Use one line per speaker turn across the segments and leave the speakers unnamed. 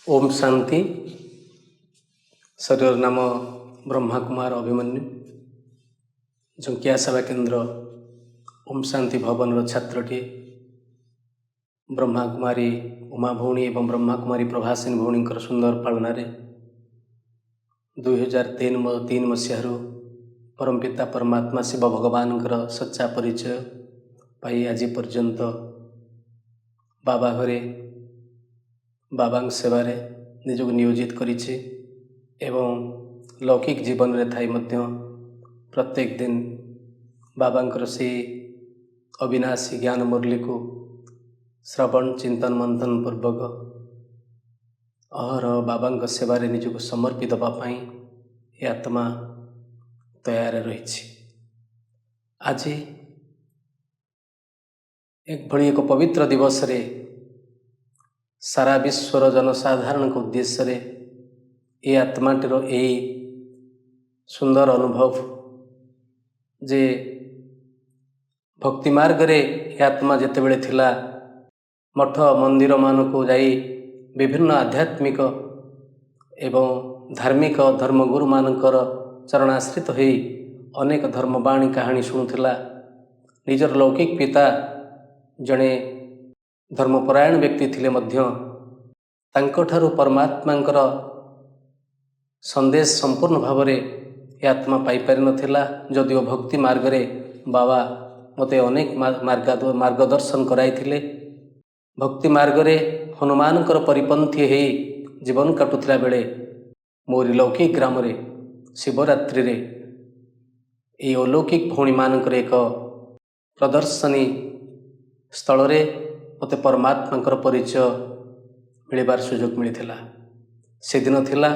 ओम शांति। शरीर नाम ब्रह्मा कुमार अभिमन्यु। जंकिया सेवा केन्द्र ओम शांति भवन छात्रटी ब्रह्मा कुमारी उमा भौणी एवं ब्रह्मा कुमारी प्रभासिनी भौणी सुंदर पालन 2003 मसीह परमपिता परमात्मा शिव भगवान सच्चा परिचय पाई आज पर्यंत बाबा घरे बाबा सेवारे निजक नियोजित करिछि एवं लौकिक जीवन रे थाई मध्य प्रत्येक दिन बाबांकर से अविनाशी ज्ञान मुरली को श्रवण चिंतन मंथन पूर्वक अहर बाबा सेवारे निजक समर्पित देवाई ये आत्मा तैयार रही। आज एक पवित्र दिवस रे सारा विश्वर जनसाधारण को उद्देश्य ये आत्माटीर यही सुंदर अनुभव जे भक्ति मार्ग रे आत्मा जिते बड़े थिला मठ मंदिर मान को जाई विभिन्न आध्यात्मिक एवं धार्मिक धर्मगुरु मानकर चरणाश्रित हो अनेक धर्मवाणी कहानी शुणुला। निजर लौकिक पिता जड़े धर्मपरायण व्यक्ति थिले मध्य तांकोठारु परमात्मांकर संदेश संपूर्ण भाव में आत्मा पाई पारि नथिला। जदिओ भक्ति मार्ग रे बाबा मते अनेक मार्गदर्शन कराइथिले। भक्ति मार्ग रे हनुमानकर परिपंथी हे जीवन काटुथिला बेले मोरी लौकिक ग्राम रे शिवरात्रि रे ए अलौकिक भौणी मानकर एक प्रदर्शनी स्थल रे मते परमात्मा परिचय मिलबार सुजोग मिलता। से दिन थिला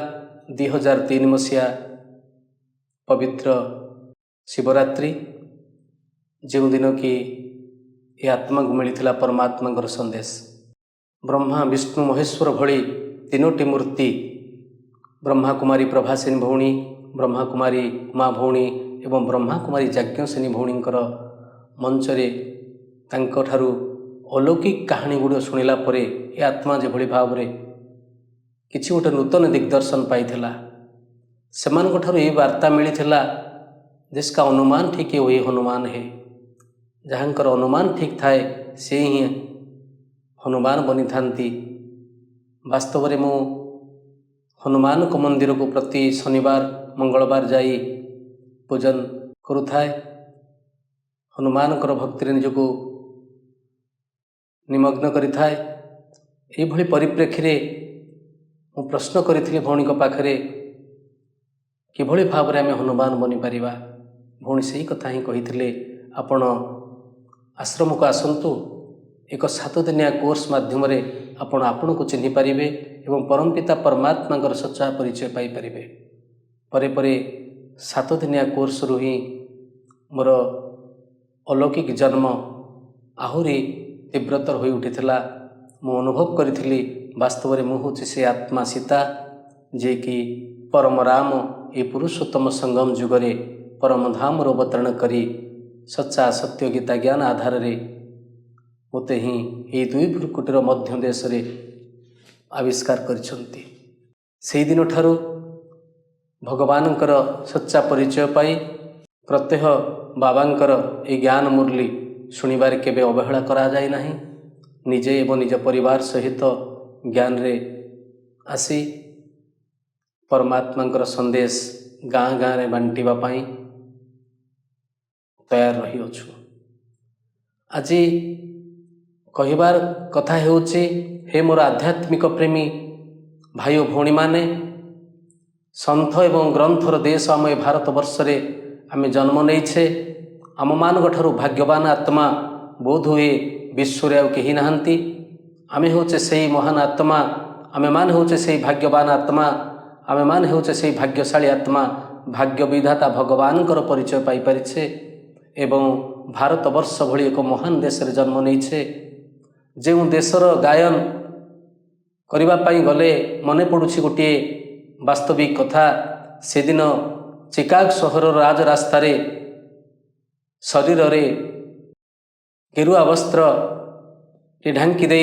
2003 मसीहा पवित्र शिवरात्रि, जो दिन कि ये आत्मा को मिलता परमात्मा संदेश। ब्रह्मा विष्णु महेश्वर भली तीनोटी मूर्ति ब्रह्मा कुमारी प्रभासिनी भौणी, ब्रह्मा कुमारी उमा भौणी एवं ब्रह्मा कुमारी याज्ञसेनी भौणींकर मंचरे तांकोठारु अलौकिक कहानी गुड़ शुणिला परे ये आत्मा जेभली भाव रे किछि गोटे नूतन दिग्दर्शन पाइथिला। सेमानकोठारु ये वार्ता मिलिथिला जिसका अनुमान ठीक है वही हनुमान है। जहाँकर अनुमान ठीक थाए से ही हनुमान बनी थांती। वास्तव में मु हनुमान को मंदिर को प्रति शनिवार मंगलवार जाई पूजन करुथाए। हनुमानकर भक्ति निजको निमग्न करिथाए। एभली परिप्रेक्षी रे मु प्रश्न करिथिले भौणी को पाखरे किभली भाव रे आमे हनुमान बनी परिबा। भौणी सही कथा ही कहिथिले आपण आश्रम को आसंतु, एक 7 दिनिया कोर्स माध्यम रे आपण आपन को चिन्हि पारिबे एवं परमपिता परमात्मा सच्चा परिचय पाई पारिबे। परे परे 7 दिनिया कोर्स रु ही मोर अलौकिक जन्म आहुरी तीव्रतर हो उठिथिला। मु अनुभव करिथिली वास्तव में मुझे से आत्मा सीता जे कि परम राम ये पुरुषोत्तम संगम जुगरे परम धाम अवतरण करी सच्चा सत्य गीता ज्ञान आधार रे मते ही ये 2 भ्रुकुटीर मध्य देश रे आविष्कार करिसंती। से दिन ठारू भगवानकर सच्चा परिचय पाई प्रत्यह बाबांकर ए ज्ञान मुरली शुणिबार केबे अवहेला करा जाय नाही। निजे एवं निज परिवार सहित ज्ञान रे आसी परमात्मा संदेश गाँ गाँ रे बांटिबा पाई तैयार रही अछु। आज कहिबार कथा हेउची, हे मोर आध्यात्मिक प्रेमी भाई भौणी माने, संथ एवं ग्रंथर देश आम भारत वर्ष रे आमे जन्म नैछे। आम मान ठारू भाग्यवान आत्मा बोध हुए विश्व आउ कहीं नहांती। आमे होचे से महान आत्मा, आमे मान होचे से भाग्यवान आत्मा, आमे मान होचे से भाग्यशाली आत्मा। भाग्य विधाता भगवान परिचय पाई परिछे एवं भारत वर्ष भली एक महान देश रे जन्म नैछे। जो देशर गायन करिबा पाई गले मने पड़ुछि गोटे वास्तविक कथा। से दिन चिकागो सहर राज रास्ता रे शरीर रे गेरुआ वस्त्र ढांकी दे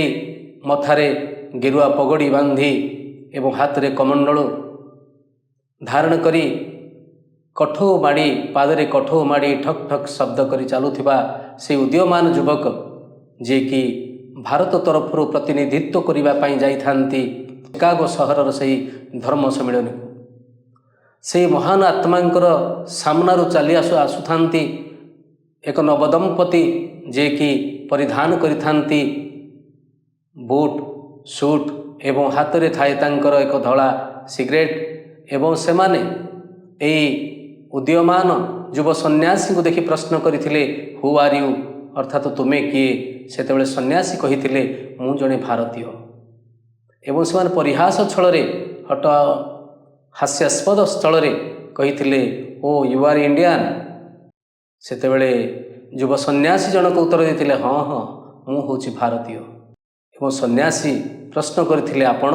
मथारे गेरुआ पगड़ी बांधी ଏବଂ ହାତରେ କମଣ୍ଡଳ ଧାରଣ କରି କଠଉ ମାଡ଼ି ପାଦରେ କଠଉ ମାଡ଼ି ଠକ୍ ଠକ୍ ଶବ୍ଦ କରି ଚାଲୁଥିବା ସେହି ଉଦୀୟମାନ ଯୁବକ ଯିଏକି ଭାରତ ତରଫରୁ ପ୍ରତିନିଧିତ୍ୱ କରିବା ପାଇଁ ଯାଇଥାନ୍ତି ଚିକାଗୋ ସହରର ସେହି ଧର୍ମ ସମ୍ମିଳନୀକୁ। ସେହି ମହାନ ଆତ୍ମାଙ୍କର ସାମ୍ନାରୁ ଚାଲି ଆସୁଥାନ୍ତି ଏକ ନବଦମ୍ପତି ଯିଏକି ପରିଧାନ କରିଥାନ୍ତି ବୁଟ୍ ସୁଟ୍ ଏବଂ ହାତରେ ଥାଏ ତାଙ୍କର ଏକ ଧଳା ସିଗାରେଟ୍ ଏବଂ ସେମାନେ ଏହି ଉଦୀୟମାନ ଯୁବ ସନ୍ନ୍ୟାସୀଙ୍କୁ ଦେଖି ପ୍ରଶ୍ନ କରିଥିଲେ ହୁ ଆର୍ ୟୁ, ଅର୍ଥାତ୍ ତୁମେ କିଏ? ସେତେବେଳେ ସନ୍ନ୍ୟାସୀ କହିଥିଲେ ମୁଁ ଜଣେ ଭାରତୀୟ। ଏବଂ ସେମାନେ ପରିହାସ ଛଳରେ ହାସ୍ୟାସ୍ପଦ ସ୍ଥଳରେ କହିଥିଲେ ଓ ୟୁ ଆର୍ ଇଣ୍ଡିଆନ୍। ସେତେବେଳେ ଯୁବ ସନ୍ନ୍ୟାସୀ ଜଣକ ଉତ୍ତର ଦେଇଥିଲେ ହଁ ହଁ ମୁଁ ହେଉଛି ଭାରତୀୟ। ଏବଂ ସନ୍ନ୍ୟାସୀ ପ୍ରଶ୍ନ କରିଥିଲେ ଆପଣ?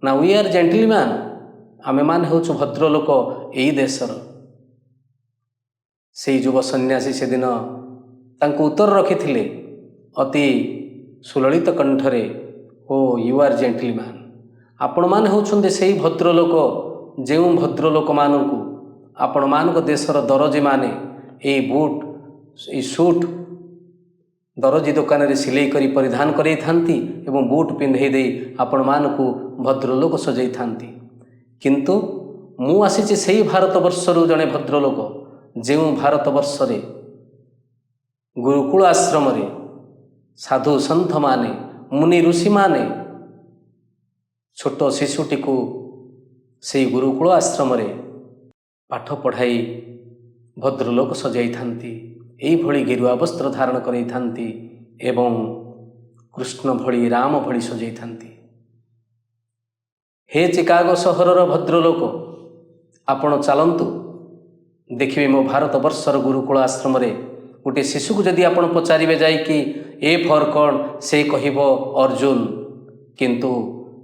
ନା ୱି ଆର୍ ଜେଣ୍ଟଲମ୍ୟାନ୍, ଆମେମାନେ ହେଉଛୁ ଭଦ୍ରଲୋକ ଏହି ଦେଶର। ସେହି ଯୁବ ସନ୍ନ୍ୟାସୀ ସେଦିନ ତାଙ୍କୁ ଉତ୍ତର ରଖିଥିଲେ ଅତି ସୁଲଳିତ କଣ୍ଠରେ ଓ ୟୁ ଆର୍ ଜେଣ୍ଟଲମ୍ୟାନ୍, ଆପଣମାନେ ହେଉଛନ୍ତି ସେହି ଭଦ୍ରଲୋକ ଯେଉଁ ଭଦ୍ରଲୋକମାନଙ୍କୁ ଆପଣମାନଙ୍କ ଦେଶର ଦରଜୀମାନେ ଏହି ବୁଟ୍ ଏହି ସୁଟ୍ ଦରଜୀ ଦୋକାନରେ ସିଲେଇ କରି ପରିଧାନ କରାଇଥାନ୍ତି ଏବଂ ବୁଟ୍ ପିନ୍ଧେଇ ଦେଇ ଆପଣମାନଙ୍କୁ ଭଦ୍ରଲୋକ ସଜାଇଥାନ୍ତି। କିନ୍ତୁ ମୁଁ ଆସିଛି ସେହି ଭାରତବର୍ଷରୁ ଜଣେ ଭଦ୍ରଲୋକ ଯେଉଁ ଭାରତବର୍ଷରେ ଗୁରୁକୁଳ ଆଶ୍ରମରେ ସାଧୁ ସନ୍ଥମାନେ ମୁନି ଋଷିମାନେ ଛୋଟ ଶିଶୁଟିକୁ ସେହି ଗୁରୁକୁଳ ଆଶ୍ରମରେ ପାଠ ପଢ଼ାଇ ଭଦ୍ରଲୋକ ସଜାଇଥାନ୍ତି, ଏଇଭଳି ଗେରୁଆ ବସ୍ତ୍ର ଧାରଣ କରାଇଥାନ୍ତି ଏବଂ କୃଷ୍ଣ ଭଳି ରାମ ଭଳି ସଜାଇଥାନ୍ତି। ହେ ଚିକାଗୋ ସହରର ଭଦ୍ରଲୋକ, ଆପଣ ଚାଲନ୍ତୁ ଦେଖିବେ ମୋ ଭାରତବର୍ଷର ଗୁରୁକୁଳ ଆଶ୍ରମରେ ଗୋଟିଏ ଶିଶୁକୁ ଯଦି ଆପଣ ପଚାରିବେ ଯାଇକି ଏ ଫର୍ କ'ଣ, ସେ କହିବ ଅର୍ଜୁନ। କିନ୍ତୁ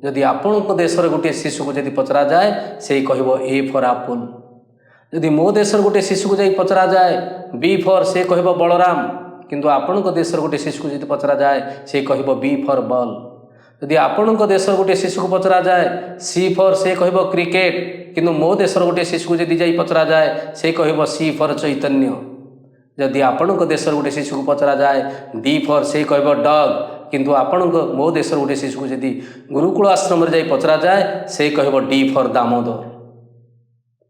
ଯଦି ଆପଣଙ୍କ ଦେଶର ଗୋଟିଏ ଶିଶୁକୁ ଯଦି ପଚରାଯାଏ ସେ କହିବ ଏ ଫର୍ ଆପୁଲ୍। ଯଦି ମୋ ଦେଶର ଗୋଟିଏ ଶିଶୁକୁ ଯାଇ ପଚରାଯାଏ ବି ଫର୍, ସେ କହିବ ବଳରାମ। କିନ୍ତୁ ଆପଣଙ୍କ ଦେଶର ଗୋଟିଏ ଶିଶୁକୁ ଯଦି ପଚରାଯାଏ ସେ କହିବ ବି ଫର୍ ବଲ୍। ଯଦି ଆପଣଙ୍କ ଦେଶର ଗୋଟିଏ ଶିଶୁକୁ ପଚରାଯାଏ ସି ଫର୍, ସେ କହିବ କ୍ରିକେଟ। କିନ୍ତୁ ମୋ ଦେଶର ଗୋଟିଏ ଶିଶୁକୁ ଯଦି ଯାଇ ପଚରାଯାଏ ସେ କହିବ ସି ଫର୍ ଚୈତନ୍ୟ। ଯଦି ଆପଣଙ୍କ ଦେଶର ଗୋଟିଏ ଶିଶୁକୁ ପଚରାଯାଏ ଡି ଫର୍, ସେ କହିବ ଡଗ୍। କିନ୍ତୁ ମୋ ଦେଶର ଗୋଟିଏ ଶିଶୁକୁ ଯଦି ଗୁରୁକୁଳ ଆଶ୍ରମରେ ଯାଇ ପଚରାଯାଏ ସେ କହିବ ଡି ଫର୍ ଦାମୋଦର।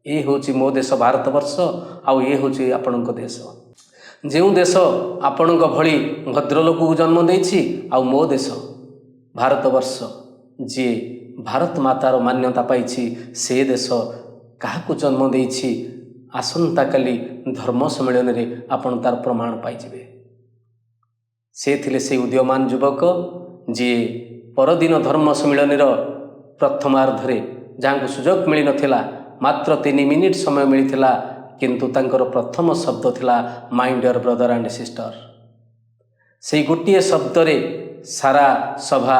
ଏ ହେଉଛି ମୋ ଦେଶ ଭାରତବର୍ଷ, ଆଉ ଏ ହେଉଛି ଆପଣଙ୍କ ଦେଶ। ଯେଉଁ ଦେଶ ଆପଣଙ୍କ ଭଳି ଭଦ୍ରଲୋକକୁ ଜନ୍ମ ଦେଇଛି, ଆଉ ମୋ ଦେଶ ଭାରତବର୍ଷ ଯିଏ ଭାରତ ମାତାର ମାନ୍ୟତା ପାଇଛି, ସେ ଦେଶ କାହାକୁ ଜନ୍ମ ଦେଇଛି ଆସନ୍ତାକାଲି ଧର୍ମ ସମ୍ମିଳନୀରେ ଆପଣ ତାର ପ୍ରମାଣ ପାଇଯିବେ। ସେ ଥିଲେ ସେହି ଉଦୀୟମାନ ଯୁବକ ଯିଏ ପରଦିନ ଧର୍ମ ସମ୍ମିଳନୀର ପ୍ରଥମାର୍ଦ୍ଧରେ ଯାହାଙ୍କୁ ସୁଯୋଗ ମିଳିନଥିଲା, ମାତ୍ର 3 ମିନିଟ୍ ସମୟ ମିଳିଥିଲା, କିନ୍ତୁ ତାଙ୍କର ପ୍ରଥମ ଶବ୍ଦ ଥିଲା ମାଇ ଡିୟର ବ୍ରଦର ଆଣ୍ଡ ସିଷ୍ଟର। ସେହି ଗୋଟିଏ ଶବ୍ଦରେ ସାରା ସଭା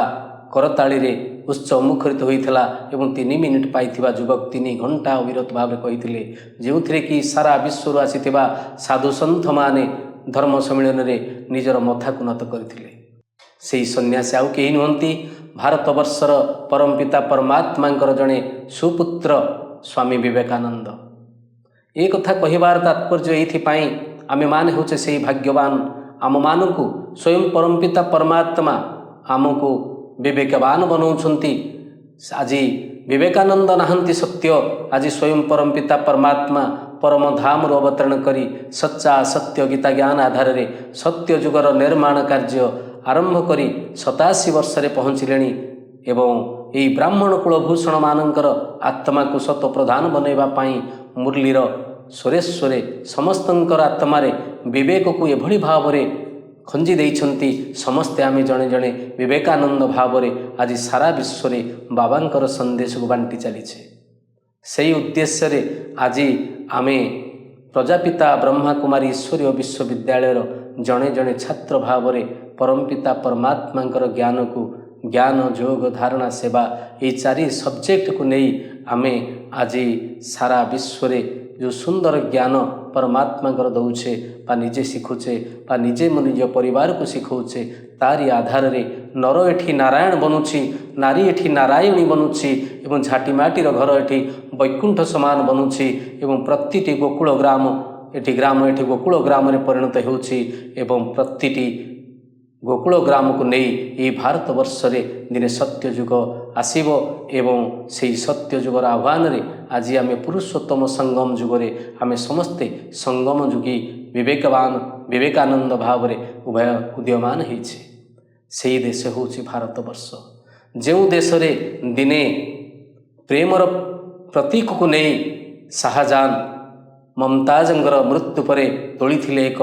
କରତାଳିରେ ଉତ୍ସବମୁଖରିତ ହୋଇଥିଲା ଏବଂ 3 ମିନିଟ୍ ପାଇଥିବା ଯୁବକ 3 ଘଣ୍ଟା ଅବିରତ ଭାବରେ କହିଥିଲେ, ଯେଉଁଥିରେ କି ସାରା ବିଶ୍ୱରୁ ଆସିଥିବା ସାଧୁ ସନ୍ଥମାନେ ଧର୍ମ ସମ୍ମିଳନୀରେ ନିଜର ମଥାକୁ ନତ କରିଥିଲେ। ସେହି ସନ୍ନ୍ୟାସୀ ଆଉ କେହି ନୁହନ୍ତି, ଭାରତବର୍ଷର ପରମପିତା ପରମାତ୍ମାଙ୍କର ଜଣେ ସୁପୁତ୍ର ସ୍ୱାମୀ ବିବେକାନନ୍ଦ। ଏ କଥା କହିବାର ତାତ୍ପର୍ଯ୍ୟ ଏଇଥିପାଇଁ ଆମେମାନେ ହେଉଛେ ସେହି ଭାଗ୍ୟବାନ, ଆମମାନଙ୍କୁ ସ୍ୱୟଂ ପରମପିତା ପରମାତ୍ମା ଆମକୁ ବିବେକବାନ ବନାଉଛନ୍ତି। ଆଜି ବିବେକାନନ୍ଦ ନାହାନ୍ତି ସତ୍ୟ, ଆଜି ସ୍ୱୟଂ ପରମପିତା ପରମାତ୍ମା ପରମ ଧାମରୁ ଅବତରଣ କରି ସଚ୍ଚା ସତ୍ୟ ଗୀତା ଜ୍ଞାନ ଆଧାରରେ ସତ୍ୟ ଯୁଗର ନିର୍ମାଣ କାର୍ଯ୍ୟ ଆରମ୍ଭ କରି 87 ବର୍ଷରେ ପହଞ୍ଚିଲେଣି ଏବଂ ଏହି ବ୍ରାହ୍ମଣ କୁଳଭୂଷଣମାନଙ୍କର ଆତ୍ମାକୁ ସତ ପ୍ରଧାନ ବନାଇବା ପାଇଁ ମୁରଲୀର ସ୍ୱରେଶ୍ୱରେ ସମସ୍ତଙ୍କର ଆତ୍ମାରେ ବିବେକକୁ ଏଭଳି ଭାବରେ ଖଞ୍ଜି ଦେଇଛନ୍ତି, ସମସ୍ତେ ଆମେ ଜଣେ ଜଣେ ବିବେକାନନ୍ଦ ଭାବରେ ଆଜି ସାରା ବିଶ୍ୱରେ ବାବାଙ୍କର ସନ୍ଦେଶକୁ ବାଣ୍ଟି ଚାଲିଛେ। ସେହି ଉଦ୍ଦେଶ୍ୟରେ ଆଜି ଆମେ ପ୍ରଜାପିତା ବ୍ରହ୍ମାକୁମାରୀ ଈଶ୍ୱରୀୟ ବିଶ୍ୱବିଦ୍ୟାଳୟର ଜଣେ ଜଣେ ଛାତ୍ର ଭାବରେ ପରମପିତା ପରମାତ୍ମାଙ୍କର ଜ୍ଞାନକୁ ଜ୍ଞାନ ଯୋଗ ଧାରଣା ସେବା ଏହି 4 ସବଜେକ୍ଟକୁ ନେଇ ଆମେ ଆଜି ସାରା ବିଶ୍ୱରେ ଯେଉଁ ସୁନ୍ଦର ଜ୍ଞାନ ପରମାତ୍ମାଙ୍କର ଦେଉଛେ ବା ନିଜେ ଶିଖୁଛେ ବା ନିଜେ ନିଜ ପରିବାରକୁ ଶିଖାଉଛେ, ତାରି ଆଧାରରେ ନର ଏଠି ନାରାୟଣ ବନୁଛି, ନାରୀ ଏଠି ନାରାୟଣୀ ବନୁଛି ଏବଂ ଝାଟିମାଟିର ଘର ଏଠି ବୈକୁଣ୍ଠ ସମାନ ବନୁଛି ଏବଂ ପ୍ରତିଟି ଗୋକୁଳ ଗ୍ରାମ ଏଠି ଗୋକୁଳ ଗ୍ରାମରେ ପରିଣତ ହେଉଛି ଏବଂ ପ୍ରତିଟି ଗୋକୁଳ ଗ୍ରାମକୁ ନେଇ ଏହି ଭାରତବର୍ଷରେ ଦିନେ ସତ୍ୟଯୁଗ ଆସିବ ଏବଂ ସେହି ସତ୍ୟଯୁଗର ଆହ୍ୱାନରେ ଆଜି ଆମେ ପୁରୁଷୋତ୍ତମ ସଙ୍ଗମ ଯୁଗରେ ଆମେ ସମସ୍ତେ ସଙ୍ଗମ ଯୁଗୀ ବିବେକାନନ୍ଦ ଭାବରେ ଉଭୟ ଉଦୀୟମାନ ହେଇଛେ। ସେହି ଦେଶ ହେଉଛି ଭାରତବର୍ଷ, ଯେଉଁ ଦେଶରେ ଦିନେ ପ୍ରେମର ପ୍ରତୀକକୁ ନେଇ ଶାହାଜାହାନ ମମତାଜଙ୍କର ମୃତ୍ୟୁ ପରେ ତୋଳିଥିଲେ ଏକ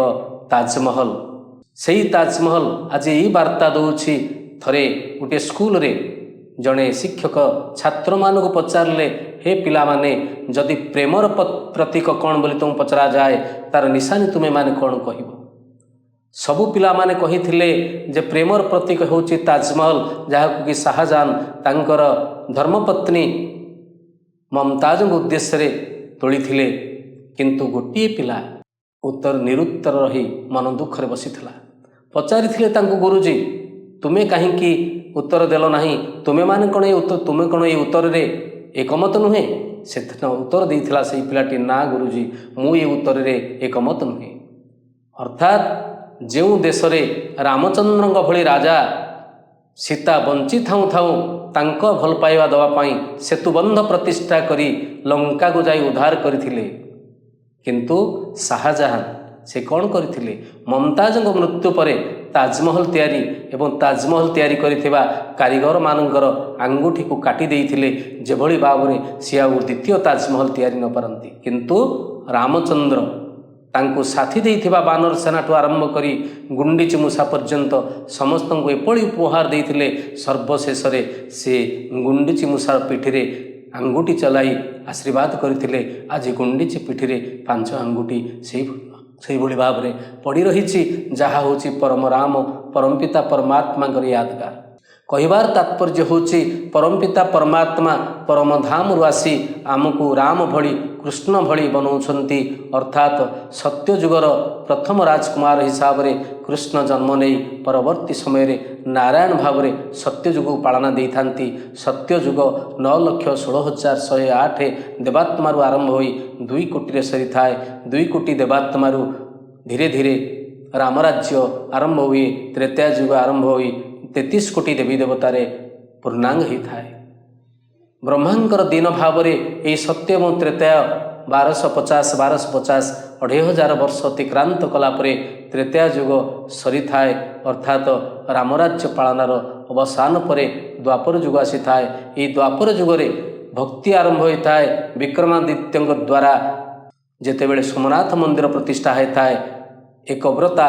ତାଜମହଲ। ସେହି ତାଜମହଲ ଆଜି ଏହି ବାର୍ତ୍ତା ଦେଉଛି। ଥରେ ଗୋଟିଏ ସ୍କୁଲରେ ଜଣେ ଶିକ୍ଷକ ଛାତ୍ରମାନଙ୍କୁ ପଚାରିଲେ, ହେ ପିଲାମାନେ, ଯଦି ପ୍ରେମର ପ୍ରତୀକ କ'ଣ ବୋଲି ତୁମକୁ ପଚରାଯାଏ ତାର ନିଶାନୀ ତୁମେମାନେ କ'ଣ କହିବ? ସବୁ ପିଲାମାନେ କହିଥିଲେ ଯେ ପ୍ରେମର ପ୍ରତୀକ ହେଉଛି ତାଜମହଲ, ଯାହାକୁ କି ଶାହାଜାହାନ ତାଙ୍କର ଧର୍ମପତ୍ନୀ ମମତାଜଙ୍କ ଉଦ୍ଦେଶ୍ୟରେ ତୋଳିଥିଲେ। କିନ୍ତୁ ଗୋଟିଏ ପିଲା ନିରୁତ୍ତର ରହି ମନ ଦୁଃଖରେ ବସିଥିଲା। ପଚାରିଥିଲେ ତାଙ୍କୁ, ଗୁରୁଜୀ ତୁମେ କାହିଁକି ଉତ୍ତର ଦେଲ ନାହିଁ? ତୁମେ କ'ଣ ଏ ଉତ୍ତରରେ ଏକମତ ନୁହେଁ? ସେଥିରେ ଉତ୍ତର ଦେଇଥିଲା ସେହି ପିଲାଟି, ନା ଗୁରୁଜୀ, ମୁଁ ଏ ଉତ୍ତରରେ ଏକମତ ନୁହେଁ। ଅର୍ଥାତ୍ ଯେଉଁ ଦେଶରେ ରାମଚନ୍ଦ୍ରଙ୍କ ଭଳି ରାଜା ସୀତା ବଞ୍ଚି ଥାଉଁ ଥାଉଁ ତାଙ୍କ ଭଲ ପାଇବା ଦେବା ପାଇଁ ସେତୁବନ୍ଧ ପ୍ରତିଷ୍ଠା କରି ଲଙ୍କାକୁ ଯାଇ ଉଦ୍ଧାର କରିଥିଲେ, କିନ୍ତୁ ଶାହାଜାହାନ ସେ କ'ଣ କରିଥିଲେ? ମମତାଜଙ୍କ ମୃତ୍ୟୁ ପରେ ତାଜମହଲ ତିଆରି ଏବଂ ତାଜମହଲ ତିଆରି କରିଥିବା କାରିଗରମାନଙ୍କର ଆଙ୍ଗୁଠିକୁ କାଟି ଦେଇଥିଲେ, ଯେଭଳି ଭାବରେ ସିଏ ଆଉ ଦ୍ୱିତୀୟ ତାଜମହଲ ତିଆରି ନ ପାରନ୍ତି। କିନ୍ତୁ ରାମଚନ୍ଦ୍ର ତାଙ୍କୁ ସାଥି ଦେଇଥିବା ବାନର ସେନାଠୁ ଆରମ୍ଭ କରି ଗୁଣ୍ଡିଚି ମୂଷା ପର୍ଯ୍ୟନ୍ତ ସମସ୍ତଙ୍କୁ ଏପରି ଉପହାର ଦେଇଥିଲେ, ସର୍ବଶେଷରେ ସେ ଗୁଣ୍ଡିଚି ମୂଷାର ପିଠିରେ ଆଙ୍ଗୁଠି ଚଲାଇ ଆଶୀର୍ବାଦ କରିଥିଲେ। ଆଜି ଗୁଣ୍ଡିଚି ପିଠିରେ 5 ଆଙ୍ଗୁଠି ସେଇଭଳି ଭାବରେ ପଡ଼ି ରହିଛି, ଯାହା ହେଉଛି ପରମ ରାମ ପରମପିତା ପରମାତ୍ମାଙ୍କର ୟାଦଗାର। କହିବାର ତାତ୍ପର୍ଯ୍ୟ ହେଉଛି ପରମପିତା ପରମାତ୍ମା ପରମଧାମରୁ ଆସି ଆମକୁ ରାମ ଭଳି କୃଷ୍ଣ ଭଳି ବନାଉଛନ୍ତି। ଅର୍ଥାତ୍ ସତ୍ୟଯୁଗର ପ୍ରଥମ ରାଜକୁମାର ହିସାବରେ କୃଷ୍ଣ ଜନ୍ମ ନେଇ ପରବର୍ତ୍ତୀ ସମୟରେ ନାରାୟଣ ଭାବରେ ସତ୍ୟଯୁଗକୁ ପାଳନା ଦେଇଥାନ୍ତି। ସତ୍ୟଯୁଗ 9,16,108 ଦେବାତ୍ମାରୁ ଆରମ୍ଭ ହୋଇ 2 କୋଟିରେ ସରିଥାଏ। 2 କୋଟି ଦେବାତ୍ମାରୁ ଧୀରେ ଧୀରେ ରାମରାଜ୍ୟ ଆରମ୍ଭ ହୁଏ। ତ୍ରେତୟା ଯୁଗ ଆରମ୍ଭ ହୋଇ 33 କୋଟି ଦେବୀ ଦେବତାରେ ପୂର୍ଣ୍ଣାଙ୍ଗ ହୋଇଥାଏ। ବ୍ରହ୍ମାଙ୍କର ଦିନ ଭାବରେ ଏହି ସତ୍ୟ ଏବଂ ତ୍ରେତୟା 1250 2,500 ବର୍ଷ ଅତିକ୍ରାନ୍ତ କଲା ପରେ ତ୍ରେତୟା ଯୁଗ ସରିଥାଏ। ଅର୍ଥାତ୍ ରାମରାଜ୍ୟ ପାଳନାର ଅବସାନ ପରେ ଦ୍ୱାପର ଯୁଗ ଆସିଥାଏ। ଏହି ଦ୍ୱାପର ଯୁଗରେ ଭକ୍ତି ଆରମ୍ଭ ହୋଇଥାଏ। ବିକ୍ରମାଦିତ୍ୟଙ୍କ ଦ୍ୱାରା ଯେତେବେଳେ ସୋମନାଥ ମନ୍ଦିର ପ୍ରତିଷ୍ଠା ହୋଇଥାଏ, ଏକବ୍ରତା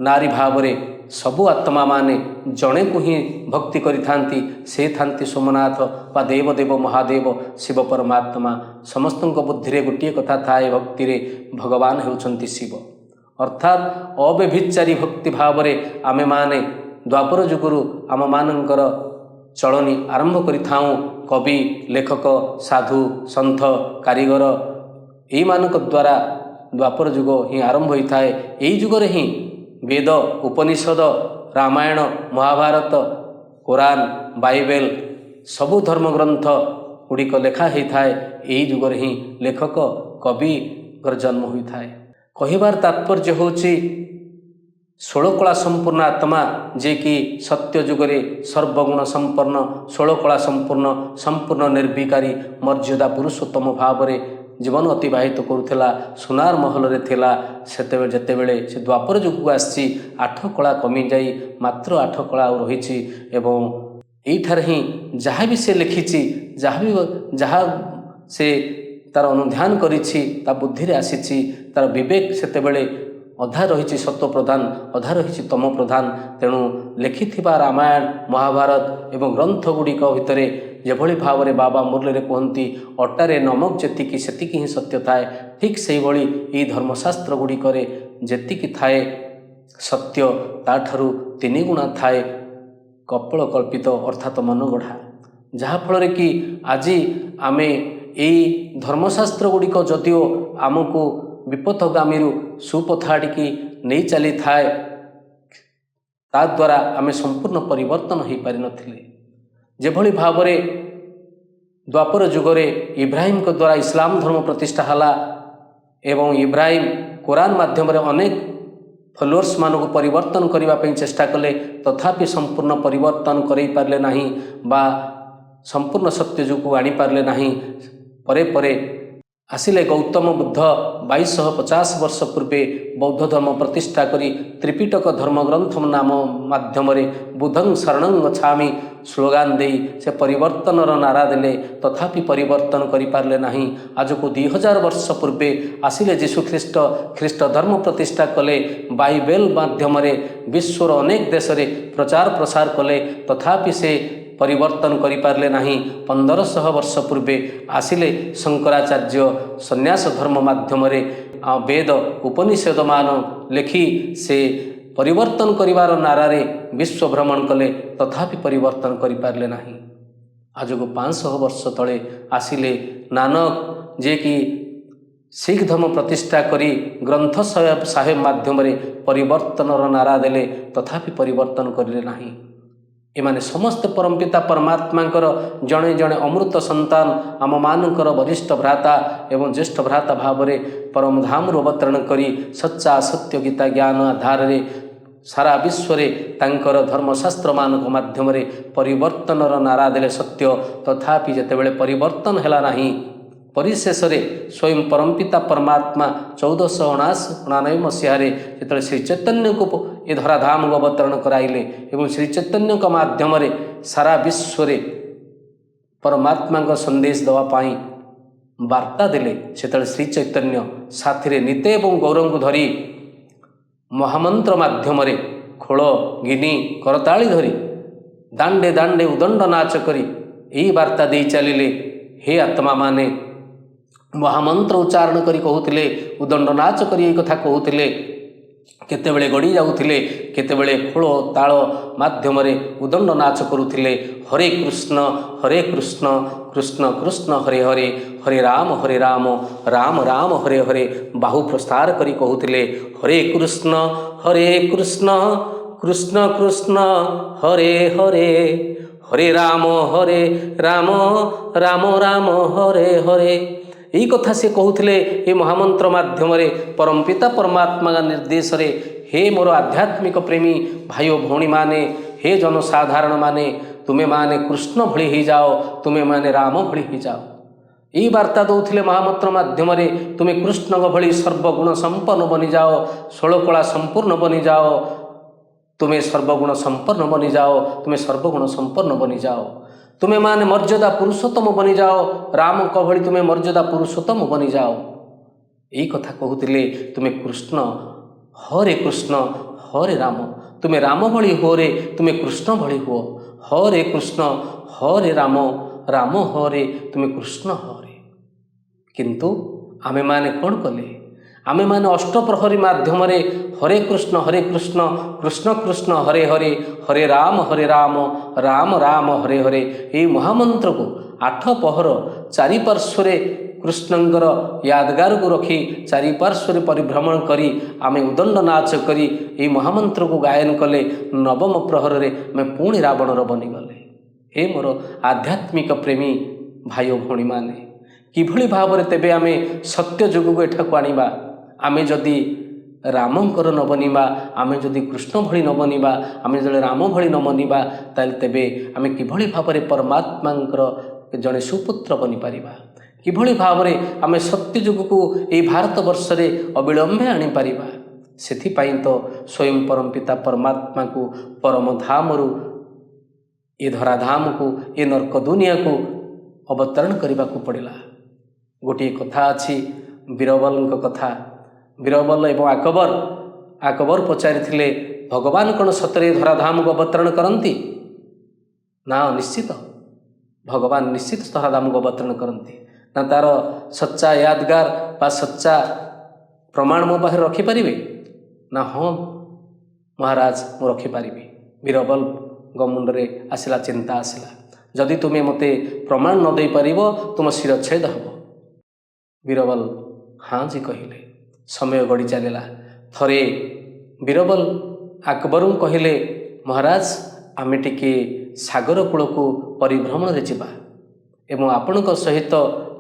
ନାରୀ ଭାବରେ ସବୁ ଆତ୍ମାମାନେ ଜଣେକୁ ହିଁ ଭକ୍ତି କରିଥାନ୍ତି, ସେ ଥାନ୍ତି ସୋମନାଥ ବା ଦେବଦେବ ମହାଦେବ ଶିବ ପରମାତ୍ମା। ସମସ୍ତଙ୍କ ବୁଦ୍ଧିରେ ଗୋଟିଏ କଥା ଥାଏ, ଭକ୍ତିରେ ଭଗବାନ ହେଉଛନ୍ତି ଶିବ। ଅର୍ଥାତ୍ ଅବ୍ୟଭିଚାରୀ ଭକ୍ତି ଭାବରେ ଆମେମାନେ ଦ୍ୱାପର ଯୁଗରୁ ଆମମାନଙ୍କର ଚଳଣି ଆରମ୍ଭ କରିଥାଉଁ। କବି, ଲେଖକ, ସାଧୁ, ସନ୍ଥ, କାରିଗର ଏଇମାନଙ୍କ ଦ୍ୱାରା ଦ୍ୱାପର ଯୁଗ ହିଁ ଆରମ୍ଭ ହୋଇଥାଏ। ଏହି ଯୁଗରେ ହିଁ ବେଦ, ଉପନିଷଦ, ରାମାୟଣ, ମହାଭାରତ, କୋରାନ, ବାଇବେଲ ସବୁ ଧର୍ମଗ୍ରନ୍ଥ ଗୁଡ଼ିକ ଲେଖା ହୋଇଥାଏ। ଏହି ଯୁଗରେ ହିଁ ଲେଖକ କବିଙ୍କର ଜନ୍ମ ହୋଇଥାଏ। କହିବାର ତାତ୍ପର୍ଯ୍ୟ ହେଉଛି 16 କଳା ସମ୍ପୂର୍ଣ୍ଣ ଆତ୍ମା, ଯିଏକି ସତ୍ୟ ଯୁଗରେ ସର୍ବଗୁଣ ସମ୍ପନ୍ନ, 16 କଳା ସମ୍ପୂର୍ଣ୍ଣ ନିର୍ବିକାରୀ ମର୍ଯ୍ୟାଦା ପୁରୁଷୋତ୍ତମ ଭାବରେ ଜୀବନ ଅତିବାହିତ କରୁଥିଲା, ସୁନାର ମହଲରେ ଥିଲା। ଯେତେବେଳେ ସେ ଦ୍ୱାପର ଯୁଗକୁ ଆସିଛି, 8 କଳା କମିଯାଇ ମାତ୍ର 8 କଳା ଆଉ ରହିଛି ଏବଂ ଏଇଠାରେ ହିଁ ଯାହା ବି ସେ ଲେଖିଛି, ଯାହା ସେ ତାର ଅନୁଧ୍ୟାନ କରିଛି, ତା ବୁଦ୍ଧିରେ ଆସିଛି, ତାର ବିବେକ ସେତେବେଳେ ଅଧା ରହିଛି ସତ୍ଵ ପ୍ରଧାନ, ଅଧା ରହିଛି ତମ ପ୍ରଧାନ। ତେଣୁ ଲେଖିଥିବା ରାମାୟଣ, ମହାଭାରତ ଏବଂ ଗ୍ରନ୍ଥ ଗୁଡ଼ିକ ଭିତରେ ଯେଭଳି ଭାବରେ ବାବା ମୁରଲୀରେ କୁହନ୍ତି, ଅଟାରେ ନମକ ଯେତିକି ସେତିକି ହିଁ ସତ୍ୟ ଥାଏ, ଠିକ୍ ସେହିଭଳି ଏହି ଧର୍ମଶାସ୍ତ୍ର ଗୁଡ଼ିକରେ ଯେତିକି ଥାଏ ସତ୍ୟ, ତାଠାରୁ 3 ଗୁଣା ଥାଏ କପୋଳ କଳ୍ପିତ ଅର୍ଥାତ୍ ମନଗଢ଼ା। ଯାହାଫଳରେ କି ଆଜି ଆମେ ଏଇ ଧର୍ମଶାସ୍ତ୍ର ଗୁଡ଼ିକ ଯଦିଓ ଆମକୁ ବିପଥଗାମୀରୁ ସୁପଥ ଆଡ଼ିକି ନେଇ ଚାଲିଥାଏ, ତାଦ୍ୱାରା ଆମେ ସମ୍ପୂର୍ଣ୍ଣ ପରିବର୍ତ୍ତନ ହୋଇପାରିନଥିଲେ। ଯେଭଳି ଭାବରେ ଦ୍ୱାପର ଯୁଗରେ ଇବ୍ରାହିମଙ୍କ ଦ୍ୱାରା ଇସଲାମ ଧର୍ମ ପ୍ରତିଷ୍ଠା ହେଲା ଏବଂ ଇବ୍ରାହିମ କୋରାନ ମାଧ୍ୟମରେ ଅନେକ ଫଲୋଅର୍ସମାନଙ୍କୁ ପରିବର୍ତ୍ତନ କରିବା ପାଇଁ ଚେଷ୍ଟା କଲେ, ତଥାପି ସମ୍ପୂର୍ଣ୍ଣ ପରିବର୍ତ୍ତନ କରାଇପାରିଲେ ନାହିଁ ବା ସମ୍ପୂର୍ଣ୍ଣ ସତ୍ୟ ଯୁଗକୁ ଆଣିପାରିଲେ ନାହିଁ। ପରେ ପରେ ଆସିଲେ ଗୌତମ ବୁଦ୍ଧ 2250 ବର୍ଷ ପୂର୍ବେ ବୌଦ୍ଧ ଧର୍ମ ପ୍ରତିଷ୍ଠା କରି ତ୍ରିପିଟକ ଧର୍ମଗ୍ରନ୍ଥ ନାମ ମାଧ୍ୟମରେ ବୁଦ୍ଧଂ ଶରଣଂ ଗଚ୍ଛାମି ସ୍ଲୋଗାନ ଦେଇ ସେ ପରିବର୍ତ୍ତନର ନାରା ଦେଲେ, ତଥାପି ପରିବର୍ତ୍ତନ କରିପାରିଲେ ନାହିଁ। ଆଜକୁ 2000 ବର୍ଷ ପୂର୍ବେ ଆସିଲେ ଯୀଶୁଖ୍ରୀଷ୍ଟ, ଖ୍ରୀଷ୍ଟ ଧର୍ମ ପ୍ରତିଷ୍ଠା କଲେ, ବାଇବେଲ ମାଧ୍ୟମରେ ବିଶ୍ୱର ଅନେକ ଦେଶରେ ପ୍ରଚାର ପ୍ରସାର କଲେ, ତଥାପି ସେ ପରିବର୍ତ୍ତନ କରିପାରିଲେ ନାହିଁ। 1500 ବର୍ଷ ପୂର୍ବେ ଆସିଲେ ଶଙ୍କରାଚାର୍ଯ୍ୟ, ସନ୍ନ୍ୟାସ ଧର୍ମ ମାଧ୍ୟମରେ ବେଦ ଉପନିଷେଦମାନ ଲେଖି ସେ ପରିବର୍ତ୍ତନ କରିବାର ନାରାରେ ବିଶ୍ୱ ଭ୍ରମଣ କଲେ, ତଥାପି ପରିବର୍ତ୍ତନ କରିପାରିଲେ ନାହିଁ। ଆଜକୁ 500 ବର୍ଷ ତଳେ ଆସିଲେ ନାନକ, ଯିଏକି ଶିଖ ଧର୍ମ ପ୍ରତିଷ୍ଠା କରି ଗ୍ରନ୍ଥ ସାହେବ ମାଧ୍ୟମରେ ପରିବର୍ତ୍ତନର ନାରା ଦେଲେ, ତଥାପି ପରିବର୍ତ୍ତନ କରିଲେ ନାହିଁ। ଏମାନେ ସମସ୍ତେ ପରମପିତା ପରମାତ୍ମାଙ୍କର ଜଣେ ଜଣେ ଅମୃତ ସନ୍ତାନ, ଆମମାନଙ୍କର ବରିଷ୍ଠ ଭ୍ରାତା ଏବଂ ଜ୍ୟେଷ୍ଠ ଭ୍ରାତା ଭାବରେ ପରମଧାମରୁ ଅବତରଣ କରି ସଚ୍ଚା ସତ୍ୟ ଗୀତା ଜ୍ଞାନ ଆଧାରରେ ସାରା ବିଶ୍ୱରେ ତାଙ୍କର ଧର୍ମଶାସ୍ତ୍ରମାନଙ୍କ ମାଧ୍ୟମରେ ପରିବର୍ତ୍ତନର ନାରା ଦେଲେ ସତ୍ୟ, ତଥାପି ଯେତେବେଳେ ପରିବର୍ତ୍ତନ ହେଲା ନାହିଁ, ପରିଶେଷରେ ସ୍ୱୟଂ ପରମପିତା ପରମାତ୍ମା 1499 ମସିହାରେ ଯେତେବେଳେ ଶ୍ରୀ ଚୈତନ୍ୟଙ୍କୁ ଏ ଧରାଧାମକୁ ଅବତରଣ କରାଇଲେ ଏବଂ ଶ୍ରୀ ଚୈତନ୍ୟଙ୍କ ମାଧ୍ୟମରେ ସାରା ବିଶ୍ୱରେ ପରମାତ୍ମାଙ୍କ ସନ୍ଦେଶ ଦେବା ପାଇଁ ବାର୍ତ୍ତା ଦେଲେ, ସେତେବେଳେ ଶ୍ରୀ ଚୈତନ୍ୟ ସାଥିରେ ନିତେ ଏବଂ ଗୌରଙ୍କୁ ଧରି ମହାମନ୍ତ୍ର ମାଧ୍ୟମରେ ଖୋଳ ଗିନି କରତାଳି ଧରି ଦାଣ୍ଡେ ଦାଣ୍ଡେ ଉଦଣ୍ଡ ନାଚ କରି ଏହି ବାର୍ତ୍ତା ଦେଇ ଚାଲିଲେ, ହେ ଆତ୍ମାମାନେ, ମହାମନ୍ତ୍ର ଉଚ୍ଚାରଣ କରି କହୁଥିଲେ, ଉଦଣ୍ଡ ନାଚ କରି ଏହି କଥା କହୁଥିଲେ, କେତେବେଳେ ଗଡ଼ି ଯାଉଥିଲେ, କେତେବେଳେ ଖୋଳ ତାଳ ମାଧ୍ୟମରେ ଉଦଣ୍ଡ ନାଚ କରୁଥିଲେ। ହରେ କୃଷ୍ଣ କୃଷ୍ଣ କୃଷ୍ଣ ହରେ ହରେ, ହରେ ରାମ ରାମ ରାମ ହରେ ହରେ ବାହୁ ପ୍ରସ୍ତାର କରି କହୁଥିଲେ, ହରେ କୃଷ୍ଣ କୃଷ୍ଣ କୃଷ୍ଣ ହରେ ହରେ, ହରେ ରାମ ରାମ ରାମ ହରେ ହରେ। ଏହି କଥା ସେ କହୁଥିଲେ ଏ ମହାମନ୍ତ୍ର ମାଧ୍ୟମରେ ପରମପିତା ପରମାତ୍ମା ନିର୍ଦ୍ଦେଶରେ। ହେ ମୋର ଆଧ୍ୟାତ୍ମିକ ପ୍ରେମୀ ଭାଇ ଓ ଭଉଣୀମାନେ, ହେ ଜନସାଧାରଣମାନେ, ତୁମେମାନେ କୃଷ୍ଣ ଭଳି ହେଇଯାଅ, ତୁମେମାନେ ରାମ ଭଳି ହେଇଯାଅ। ଏହି ବାର୍ତ୍ତା ଦେଉଥିଲେ ମହାମନ୍ତ୍ର ମାଧ୍ୟମରେ, ତୁମେ କୃଷ୍ଣଙ୍କ ଭଳି ସର୍ବଗୁଣ ସମ୍ପନ୍ନ ବନିଯାଅ, ଷୋଳକଳା ସମ୍ପୂର୍ଣ୍ଣ ବନିଯାଅ, ତୁମେ ସର୍ବଗୁଣ ସମ୍ପନ୍ନ ବନିଯାଅ, ତୁମେ ସର୍ବଗୁଣ ସମ୍ପନ୍ନ ବନିଯାଅ, ତୁମେମାନେ ମର୍ଯ୍ୟାଦା ପୁରୁଷୋତ୍ତମ ବନିଯାଅ, ରାମଙ୍କ ଭଳି ତୁମେ ମର୍ଯ୍ୟାଦା ପୁରୁଷୋତ୍ତମ ବନିଯାଅ। ଏହି କଥା କହୁଥିଲେ। ତୁମେ କୃଷ୍ଣ ହରେ ରାମ, ତୁମେ ରାମ ଭଳି ହୁଅରେ, ତୁମେ କୃଷ୍ଣ ଭଳି ହୁଅ। ହରେ କୃଷ୍ଣ ହରେ ରାମ, ରାମ ହରେ, ତୁମେ କୃଷ୍ଣ ହରେ। କିନ୍ତୁ ଆମେମାନେ କ'ଣ କଲେ? ଆମେମାନେ ଅଷ୍ଟପ୍ରହରୀ ମାଧ୍ୟମରେ ହରେ କୃଷ୍ଣ କୃଷ୍ଣ କୃଷ୍ଣ ହରେ ହରେ, ହରେ ରାମ ରାମ ରାମ ହରେ ହରେ, ଏହି ମହାମନ୍ତ୍ରକୁ 8 ପହର ଚାରିପାର୍ଶ୍ୱରେ କୃଷ୍ଣଙ୍କର ୟାଦଗାରକୁ ରଖି ଚାରିପାର୍ଶ୍ୱରେ ପରିଭ୍ରମଣ କରି ଆମେ ଉଦଣ୍ଡ ନାଚ କରି ଏହି ମହାମନ୍ତ୍ରକୁ ଗାୟନ କଲେ। ନବମ ପ୍ରହରରେ ଆମେ ପୁଣି ରାବଣର ବନିଗଲେ। ହେ ମୋର ଆଧ୍ୟାତ୍ମିକ ପ୍ରେମୀ ଭାଇ ଓ ଭଉଣୀମାନେ, କିଭଳି ଭାବରେ ତେବେ ଆମେ ସତ୍ୟ ଯୁଗକୁ ଏଠାକୁ ଆଣିବା? ଆମେ ଯଦି ରାମଙ୍କର ନ ବନିବା, ଆମେ ଯଦି କୃଷ୍ଣ ଭଳି ନ ବନିବା, ଆମେ ଯଦି ରାମ ଭଳି ନ ବନିବା, ତାହେଲେ ତେବେ ଆମେ କିଭଳି ଭାବରେ ପରମାତ୍ମାଙ୍କର ଜଣେ ସୁପୁତ୍ର ବନିପାରିବା? କିଭଳି ଭାବରେ ଆମେ ସତ୍ୟ ଯୁଗକୁ ଏହି ଭାରତ ବର୍ଷରେ ଅବିଳମ୍ବେ ଆଣିପାରିବା? ସେଥିପାଇଁ ତ ସ୍ୱୟଂ ପରମପିତା ପରମାତ୍ମାକୁ ପରମଧାମରୁ ଏ ଧରାଧାମକୁ, ଏ ନର୍କ ଦୁନିଆକୁ ଅବତରଣ କରିବାକୁ ପଡ଼ିଲା। ଗୋଟିଏ କଥା ଅଛି ବୀରବଲଙ୍କ କଥା। ବୀରବଲ ଏବଂ ଆକବର ପଚାରିଥିଲେ, ଭଗବାନ କ'ଣ ସତରେ ଧରାଧାମକୁ ଅବତରଣ କରନ୍ତି? ନା, ନିଶ୍ଚିତ ଭଗବାନ ନିଶ୍ଚିତ ଧରାଧାମକୁ ଅବତରଣ କରନ୍ତି। ନା ତାର ସଚ୍ଚା ୟାଦଗାର ବା ସଚ୍ଚା ପ୍ରମାଣ ମୋ ପାଖରେ ରଖିପାରିବେ? ନା, ହଁ ମହାରାଜ, ମୁଁ ରଖିପାରିବି। ବୀରବଲଙ୍କ ମୁଣ୍ଡରେ ଚିନ୍ତା ଆସିଲା। जदि तुम्हें मते प्रमाण न दे पारिब तुम शिरच्छेद हम। बीरबल हाँ जी कहले। समय गड़ी चलला। थरे बीरबल अकबर कहले महाराज आमे टिके सागर कूल को परिभ्रमण रे जिबा एवं आपणक सहित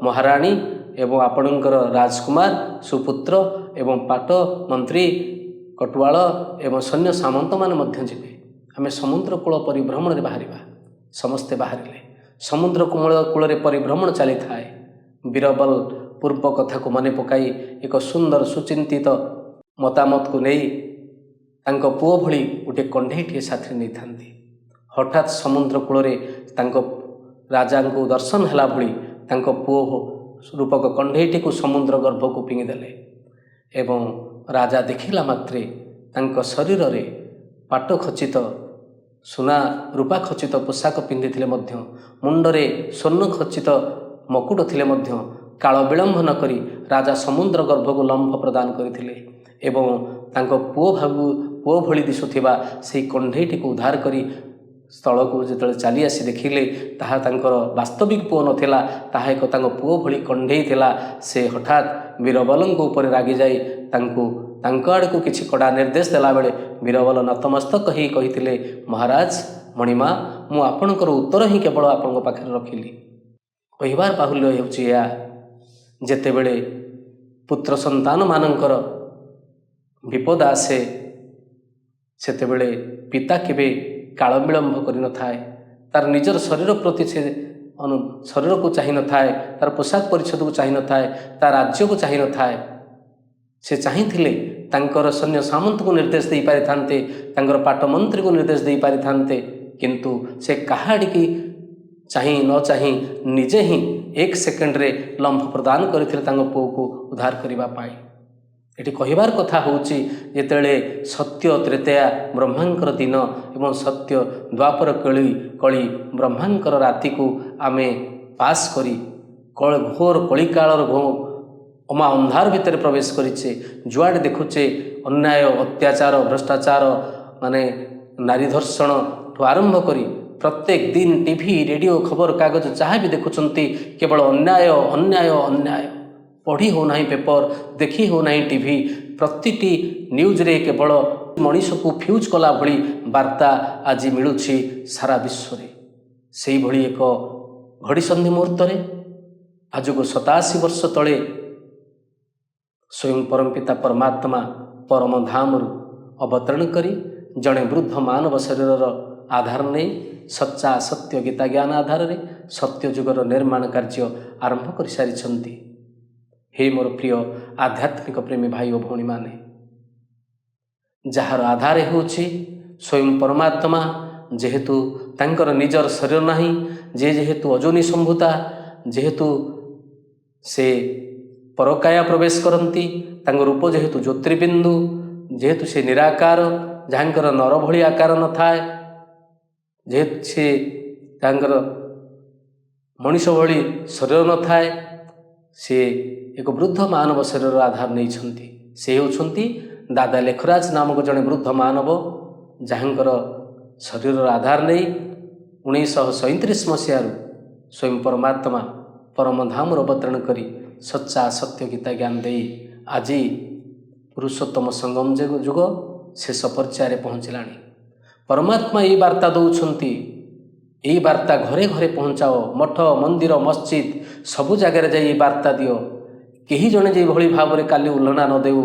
महाराणी एवं आपणकर राजकुमार सुपुत्र एवं पाट मंत्री कटुआल एवं सैन्य सामंत मान मध्य जिबे। आमे समुद्र कूल परिभ्रमण रे बाहरिबा। समस्ते बाहरिले। समुद्र कूल रे परिभ्रमण चली थाए। बीरबल पूर्व कथा को मन पकाई एक सुंदर सुचिंतित मतामत को नहीं तांको पुओ भली गोटे कंढेईटे साथी नहीं थांती। हठात समुद्र कूल रे तांको राजा को दर्शन हैला भली तांको पुओ रूपक कंढेईटी को समुद्र गर्भ को फिंगी देले एवं राजा देखिला मात्रे तांको शरीर रे पाट खचित सुना रूपा खचित पोशाक पिंधिथिले मध्य मुंडरे स्वर्ण खचित मकुट थिले मध्य काल विलंब न करी राजा समुद्र गर्भ को लंब प्रदान करथिले एवं तांको पुओ भली दिशुथिबा सेही कंढेईटी को उद्धार करी स्थल को जिते चली आसी देखिले ताहा तांकर वास्तविक पुओ नथिला, ताहा एक तांको पुओ भली कंढेई थिला। से हठात बीरबलंक उपर रागी जाई तांको आड़ को किछि कड़ा निर्देश देला बेले बीरबल नतमस्तक ही कहिथिले महाराज मणिमा मु आपणकर उत्तर ही केवल आपणक पाखरे रखिली। कहिबार बाहुल्य हेउछि या जेतेबेले पुत्र संतान मानकर विपद आसे सेतेबेले पिता केबे काल विलंब करि न थाए। तार निजर शरीर प्रति से शरीर को चाहि न थाए, तार पोशाक परिच्छद को चाहि न थाए, तार राज्य को चाहि न थाए। से चाहिथिले तांकर सैन्य सामंत को निर्देश दे पारि थांते, तांकर पाट मंत्री को निर्देश दे पारि थांते, किंतु से काहाडी की चाहि न चाहि निजे ही एक सेकेंड रे लंफ प्रदान करथिले तांको पुओ को उद्धार करिबा पाई। एटी कहिबार कथा होउछि जेतेले सत्य त्रेतया ब्रह्मांकर दिन एवं सत्य द्वापर कली ब्रह्मांकर राति को आमे पास करी घोर कलिकालर अमा अंधार भितर प्रवेश करिछे। जुआड़े देखुचे अन्याय अत्याचार भ्रष्टाचार माने नारी धर्षण ठू आरंभ करी प्रत्येक दिन टीवी रेडियो खबर कागज जहाँ भी देखुचंती केवल अन्याय अन्याय अन्याय। पढ़ी हो नहीं पेपर, देखी हो नहीं टीवी, प्रतिटी न्यूज रे केवल मनीष को फ्यूज कला भली वार्ता आज मिलुछि सारा विश्व रे। सेही भली एक घड़ी संधि मुहूर्त रे आज को 87 वर्ष तले स्वयं परमपिता परमात्मा परम धाम अवतरण करी जड़े वृद्ध मानव शरीर आधार नहीं सच्चा सत्य गीता ज्ञान आधार रे सत्य जुगर निर्माण कार्य आरंभ कर सारी। हे मोर प्रिय आध्यात्मिक प्रेमी भाई और भौणी माने, जार आधार होछि स्वयं परमात्मा, जेहेतु तांकर निजर शरीर नाही, जेहेतु अजोनी संभूता, जेहेतु से परकाया प्रवेश करती, तांकर रूप जेहेतु ज्योतिर्बिंदु, जेहेतु से निराकार जहाँकर नर भली आकार न थाए, जेहेतु से तांकर मनीष भली शरीर न थाए, से एक वृद्ध मानव शरीर आधार नहीं छंती। से होछंती दादा लेखराज नामक जड़े वृद्ध मानव जहाँकर शरीर आधार नहीं 1937 मसीह स्वयं परमात्मा परम धाम अवतरण करी सच्चा सत्य गीता ज्ञान दे आज पुरुषोत्तम संगम जुग शेष पर्याय पहुँचलानी। परमात्मा ये वार्ता दौरान यही वार्ता घरे घरे पहुँचाओ, मठ मंदिर मस्जिद सबु जगार जाई वार्ता दियो। केही जने जे भली भाव में काली उल्लना न देऊ।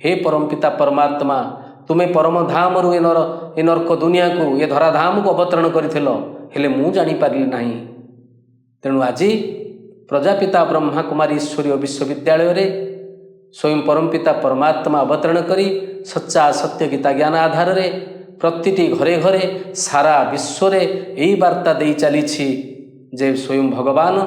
हे परम पिता परमात्मा तुम्हें परम धाम रु ए नरक दुनिया को ये धराधाम को अवतरण करथिलो, हेले मु जानी पारिली नाही। तेणु आज प्रजापिता ब्रह्मा कुमारी ईश्वरीय विश्वविद्यालय रे स्वयं परम पिता परमात्मा अवतरण करी सच्चा सत्य गीता ज्ञान आधार रे प्रतिटी घरे घरे सारा विश्व रे यही वार्ता दे चली जे स्वयं भगवान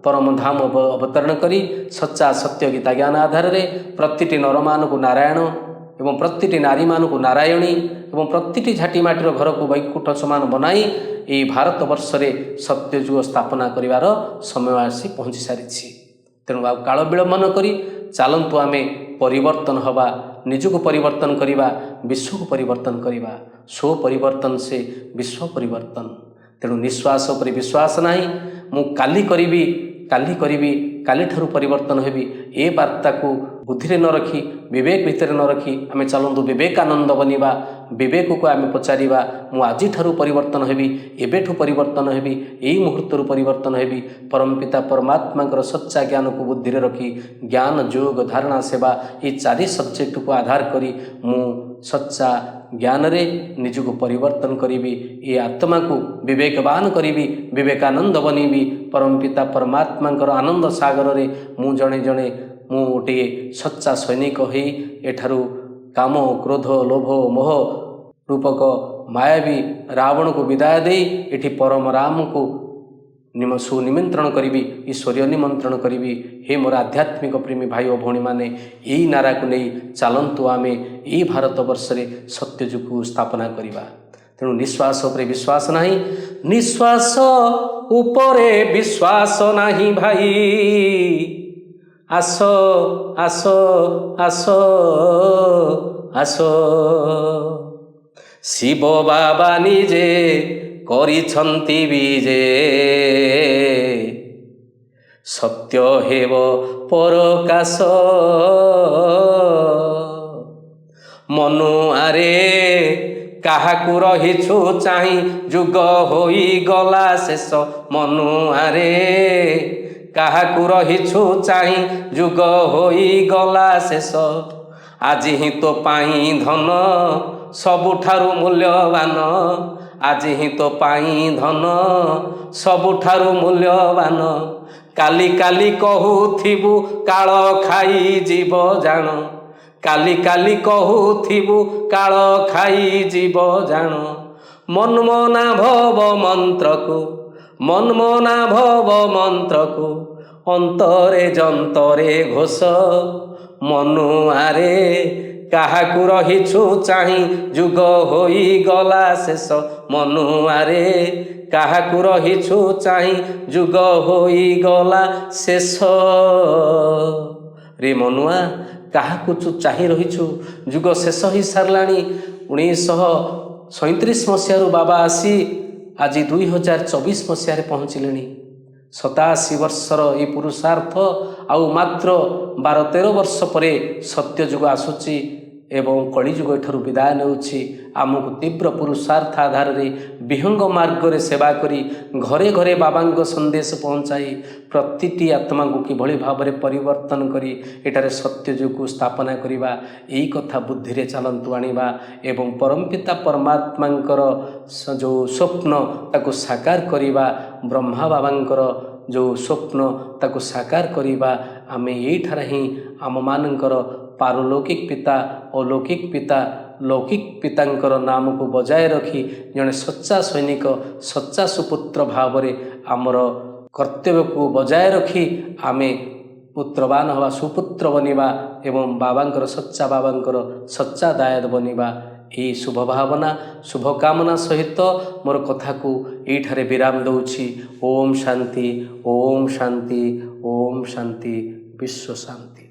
परम धाम अवतरण करी सच्चा सत्य गीता ज्ञान आधार रे प्रतिटी नर मान को नारायण एवं प्रतिटी नारी मान को नारायणी एवं प्रतिटी झाटी माटीर घर को वैकुंठ समान बनाई यही भारत वर्ष रे सत्य जुग स्थापना करिवार समय आसी पहुँची सारी। तेणु आ काल विलंब न करी चलतु आमे परिवर्तन हवा, निजको परिवर्तन करिबा, विश्व को परिवर्तन करिबा। स्व परिवर्तन से विश्व परिवर्तन। ତେଣୁ ନିଶ୍ୱାସ ଉପରେ ବିଶ୍ୱାସ ନାହିଁ। ମୁଁ କାଲି କରିବି କାଲିଠାରୁ ପରିବର୍ତ୍ତନ ହେବି, ଏ ବାର୍ତ୍ତାକୁ ବୁଦ୍ଧିରେ ନ ରଖି ବିବେକ ଭିତରେ ନ ରଖି ଆମେ ଚାଲନ୍ତୁ ବିବେକାନନ୍ଦ ବନିବା। ବିବେକକୁ ଆମେ ପଚାରିବା, ମୁଁ ଆଜିଠାରୁ ପରିବର୍ତ୍ତନ ହେବି, ଏବେଠୁ ପରିବର୍ତ୍ତନ ହେବି, ଏଇ ମୁହୂର୍ତ୍ତରୁ ପରିବର୍ତ୍ତନ ହେବି। ପରମପିତା ପରମାତ୍ମାଙ୍କର ସଚ୍ଚା ଜ୍ଞାନକୁ ବୁଦ୍ଧିରେ ରଖି ଜ୍ଞାନ ଯୋଗ ଧାରଣା ସେବା ଏ 4 ସବଜେକ୍ଟକୁ ଆଧାର କରି ମୁଁ ସଚ୍ଚା ଜ୍ଞାନରେ ନିଜକୁ ପରିବର୍ତ୍ତନ କରିବି, ଏ ଆତ୍ମାକୁ ବିବେକବାନ କରିବି, ବିବେକାନନ୍ଦ ବନିବି। ପରମପିତା ପରମାତ୍ମାଙ୍କର ଆନନ୍ଦ ସାଗରରେ ମୁଁ ଗୋଟିଏ ସଚ୍ଚା ସୈନିକ ହୋଇ ଏଠାରୁ କାମ କ୍ରୋଧ ଲୋଭ ମୋହ ରୂପକ ମାୟାବୀ ରାବଣକୁ ବିଦାୟ ଦେଇ ଏଠି ପରମ ରାମକୁ ସୁନିମନ୍ତ୍ରଣ କରିବି, ଈଶ୍ୱରୀୟ ନିମନ୍ତ୍ରଣ କରିବି। ହେ ମୋର ଆଧ୍ୟାତ୍ମିକ ପ୍ରେମୀ ଭାଇ ଓ ଭଉଣୀମାନେ, ଏଇ ନାରାକୁ ନେଇ ଚାଲନ୍ତୁ ଆମେ ଏଇ ଭାରତବର୍ଷରେ ସତ୍ୟଯୁଗକୁ ସ୍ଥାପନା କରିବା। ତେଣୁ ନିଶ୍ୱାସ ଉପରେ ବିଶ୍ୱାସ ନାହିଁ, ନିଶ୍ୱାସ ଉପରେ ବିଶ୍ୱାସ ନାହିଁ ଭାଇ। ଆସ ଆସ ଆସ ଆସ, ଶିବ ବାବା ନିଜେ କରିଛନ୍ତି ବିଜେ, ସତ୍ୟ ହେବ ପରକାଶ। ମନୁଆରେ କାହାକୁ ରହିଛୁ ଚାହିଁ, ଯୁଗ ହୋଇଗଲା ଶେଷ। ମନୁଆରେ କାହାକୁ ରହିଛୁ ଚାହିଁ, ଯୁଗ ହୋଇଗଲା ଶେଷ। ଆଜି ହିଁ ତୋ ପାଇଁ ଧନ ସବୁଠାରୁ ମୂଲ୍ୟବାନ, ଆଜି ହିଁ ତୋ ପାଇଁ ଧନ ସବୁଠାରୁ ମୂଲ୍ୟବାନ। କାଲି କାଲି କହୁଥିବୁ କାଳ ଖାଇଯିବ ଜାଣ, କାଲି କାଲି କହୁଥିବୁ କାଳ ଖାଇଯିବ ଜାଣ। ମନ୍ମନା ଭବ ମନ୍ତ୍ରକୁ, ମନ୍ମନା ଭବ ମନ୍ତ୍ରକୁ ଅନ୍ତରେ ଯନ୍ତରେ ଘୋଷ। ମନୁଆରେ କାହାକୁ ରହିଛୁ ଚାହିଁ, ଯୁଗ ହୋଇଗଲା ଶେଷ। ମନୁଆରେ କାହାକୁ ରହିଛୁ ଚାହିଁ, ଯୁଗ ହୋଇଗଲା ଶେଷ। ରେ ମନୁଆ, କାହାକୁ ତୁ ଚାହିଁ ରହିଛୁ? ଯୁଗ ଶେଷ ହୋଇସାରିଲାଣି। 1937 ମସିହାରୁ ବାବା ଆସି ଆଜି 2024 ମସିହାରେ ପହଞ୍ଚିଲେଣି। 87 ବର୍ଷର ଏହି ପୁରୁଷାର୍ଥ ଆଉ ମାତ୍ର 12-13 ବର୍ଷ ପରେ ସତ୍ୟଯୁଗ ଆସୁଛି ଏବଂ କଳିଯୁଗ ଏଠାରୁ ବିଦାୟ ନେଉଛି। ଆମକୁ ତୀବ୍ର ପୁରୁଷାର୍ଥ ଆଧାରରେ ବିହଙ୍ଗ ମାର୍ଗରେ ସେବା କରି ଘରେ ଘରେ ବାବାଙ୍କ ସନ୍ଦେଶ ପହଞ୍ଚାଇ ପ୍ରତିଟି ଆତ୍ମାଙ୍କୁ କିଭଳି ଭାବରେ ପରିବର୍ତ୍ତନ କରି ଏଠାରେ ସତ୍ୟଯୁଗକୁ ସ୍ଥାପନା କରିବା, ଏଇ କଥା ବୁଦ୍ଧିରେ ଚାଲନ୍ତୁ ଆଣିବା ଏବଂ ପରମପିତା ପରମାତ୍ମାଙ୍କର ଯେଉଁ ସ୍ୱପ୍ନ ତାକୁ ସାକାର କରିବା, ବ୍ରହ୍ମା ବାବାଙ୍କର ଯେଉଁ ସ୍ୱପ୍ନ ତାକୁ ସାକାର କରିବା। ଆମେ ଏଇଠାରେ ହିଁ ଆମମାନଙ୍କର ପାରଲୌକିକ ପିତା ଅଲୌକିକ ପିତା ଲୌକିକ ପିତାଙ୍କର ନାମକୁ ବଜାୟ ରଖି ଜଣେ ସଚ୍ଚା ସୈନିକ ସଚ୍ଚା ସୁପୁତ୍ର ଭାବରେ ଆମର କର୍ତ୍ତବ୍ୟକୁ ବଜାୟ ରଖି ଆମେ ପୁତ୍ରବାନ ହେବା, ସୁପୁତ୍ର ବନିବା ଏବଂ ବାବାଙ୍କର ସଚ୍ଚା ଦାୟାଦ ବନିବା। ଏହି ଶୁଭ ଭାବନା ଶୁଭକାମନା ସହିତ ମୋର କଥାକୁ ଏଇଠାରେ ବିରାମ ଦେଉଛି। ଓମ୍ ଶାନ୍ତି, ଓମ୍ ଶାନ୍ତି, ଓମ୍ ଶାନ୍ତି, ବିଶ୍ୱ ଶାନ୍ତି।